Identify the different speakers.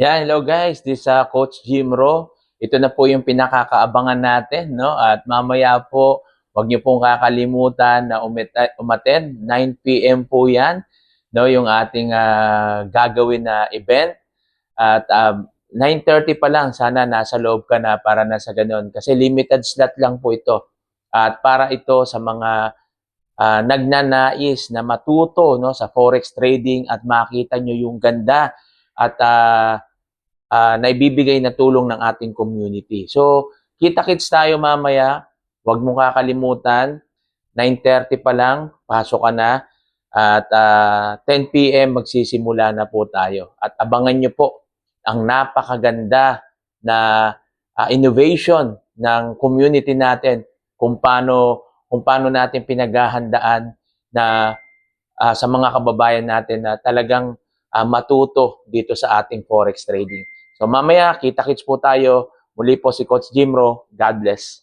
Speaker 1: Yeah, hello guys. This is Coach Jim Ro. Ito na po yung pinakakaabangan natin, no? At mamaya po, wag niyo pong kakalimutan na umattend. 9 p.m. po 'yan, no? Yung ating gagawin na event. At 9:30 pa lang, sana nasa loob ka na para na sa ganun. Kasi limited slot lang po ito. At para ito sa mga nagnanais na matuto, no, sa forex trading at makita nyo yung ganda at naibibigay na tulong ng ating community. So, kita-kits tayo mamaya. Huwag mong kakalimutan. 9:30 pa lang, pasok ka na. At 10 p.m. magsisimula na po tayo. At abangan nyo po ang napakaganda na innovation ng community natin kung paano natin pinaghahandaan na sa mga kababayan natin na talagang matuto dito sa ating forex trading. So mamaya, kita-kits po tayo. Muli po si Coach Jimro. God bless.